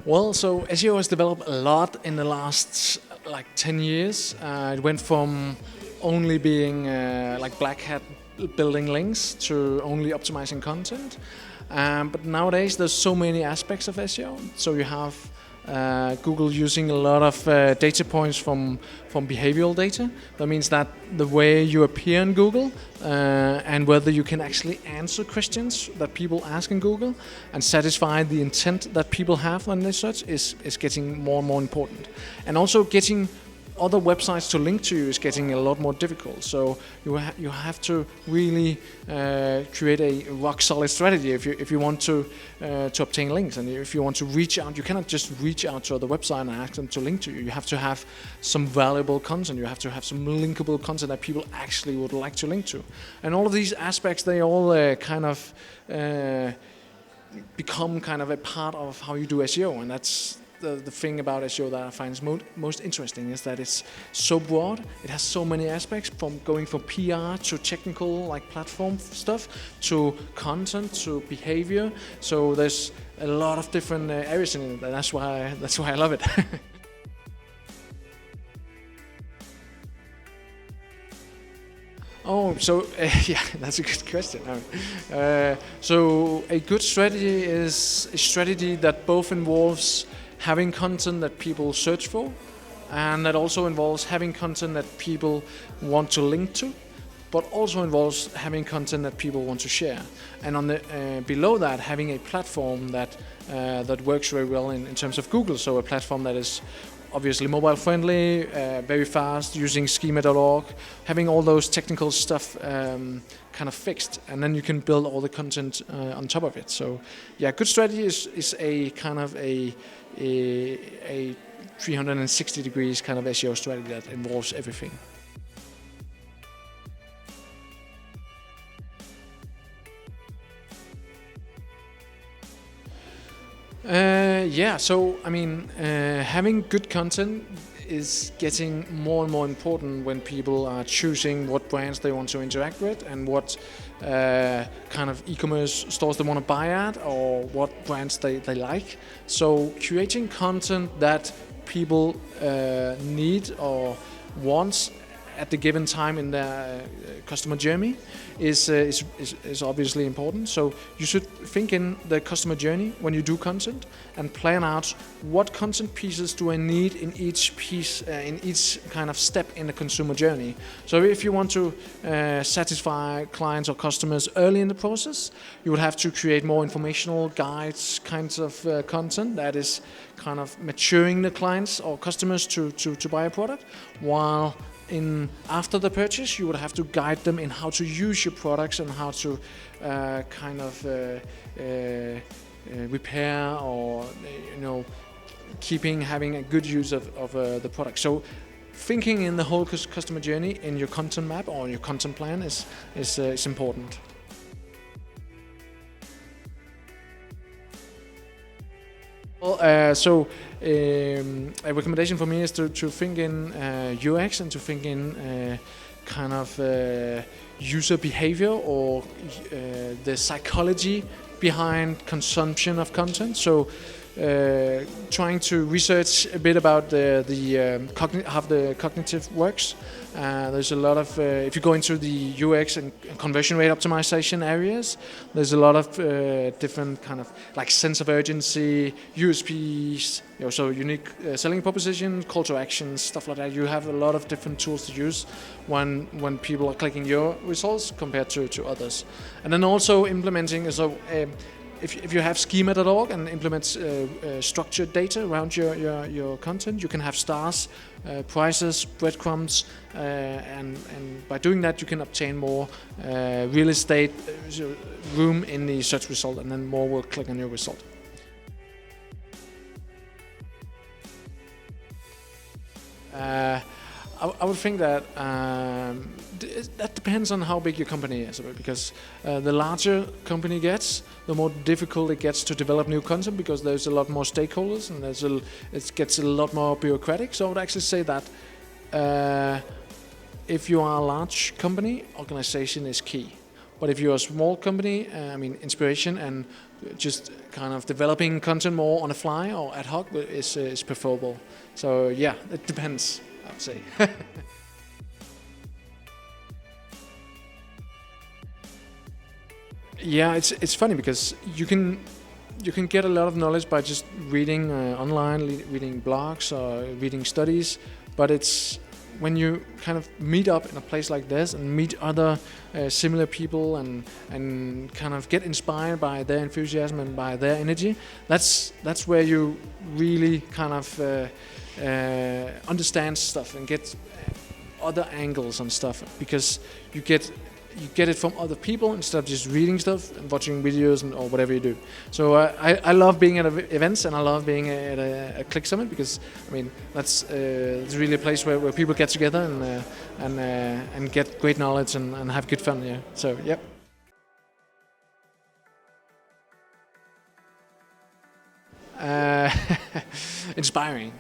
Well, so SEO has developed a lot in the last like 10 years. It went from only being like black hat building links to only optimizing content. But nowadays there's so many aspects of SEO. So you have Google using a lot of data points from behavioral data. That means that the way you appear in Google and whether you can actually answer questions that people ask in Google and satisfy the intent that people have when they search is getting more and more important. And also getting other websites to link to is getting a lot more difficult. So you have to really create a rock solid strategy if you want to obtain links, and if you want to reach out. You cannot just reach out to other websites and ask them to link to you. You have to have some valuable content. You have to have some linkable content that people actually would like to link to. And all of these aspects, they all kind of become kind of a part of how you do SEO, and that's the thing about SEO that I find most interesting is that it's so broad. It has so many aspects, from going from PR to technical like platform stuff to content to behavior. So there's a lot of different areas in it, and that's why I love it. Oh, so yeah, that's a good question. So a good strategy is a strategy that both involves having content that people search for, and that also involves having content that people want to link to, but also involves having content that people want to share. And on the below that, having a platform that works very well in terms of Google. So a platform that is obviously mobile friendly, very fast, using schema.org, having all those technical stuff kind of fixed, and then you can build all the content on top of it. So yeah, good strategy is a kind of a 360 degrees kind of SEO strategy that involves everything. Yeah, so I mean, having good content is getting more and more important when people are choosing what brands they want to interact with and what kind of e-commerce stores they want to buy at, or what brands they like. So creating content that people need or want at the given time in their customer journey is obviously important. So you should think in the customer journey when you do content and plan out what content pieces do I need in each piece, in each kind of step in the consumer journey. So if you want to satisfy clients or customers early in the process, you would have to create more informational guides, kinds of content that is kind of maturing the clients or customers to buy a product, while after the purchase, you would have to guide them in how to use your products and how to kind of repair or having a good use of the product. So thinking in the whole customer journey in your content map or your content plan is important. Well, a recommendation for me is to think in UX and to think in kind of user behavior or the psychology behind consumption of content. So trying to research a bit about how the cognitive works. There's a lot of, if you go into the UX and conversion rate optimization areas, there's a lot of different kind of like sense of urgency, USPs, so unique selling proposition, call to action, stuff like that. You have a lot of different tools to use when people are clicking your results compared to others. And then also implementing, if you have schema.org and implement structured data around your content, you can have stars, prices, breadcrumbs, and by doing that you can obtain more real estate room in the search result, and then more will click on your result. I would think that that depends on how big your company is, because the larger company gets, the more difficult it gets to develop new content, because there's a lot more stakeholders and it gets a lot more bureaucratic. So I would actually say that if you are a large company, organization is key. But if you're a small company, I mean, inspiration and just kind of developing content more on the fly or ad hoc is preferable. So yeah, it depends, I would say. Yeah, it's funny because you can get a lot of knowledge by just reading online, reading blogs or reading studies, but it's when you kind of meet up in a place like this and meet other similar people and kind of get inspired by their enthusiasm and by their energy, that's where you really kind of understand stuff and get other angles on stuff, because you get it from other people instead of just reading stuff and watching videos or whatever you do. So I love being at events, and I love being at a CLICKSUMMIT, because I mean that's it's really a place where people get together and get great knowledge and have good fun. Yeah. So yep. Inspiring.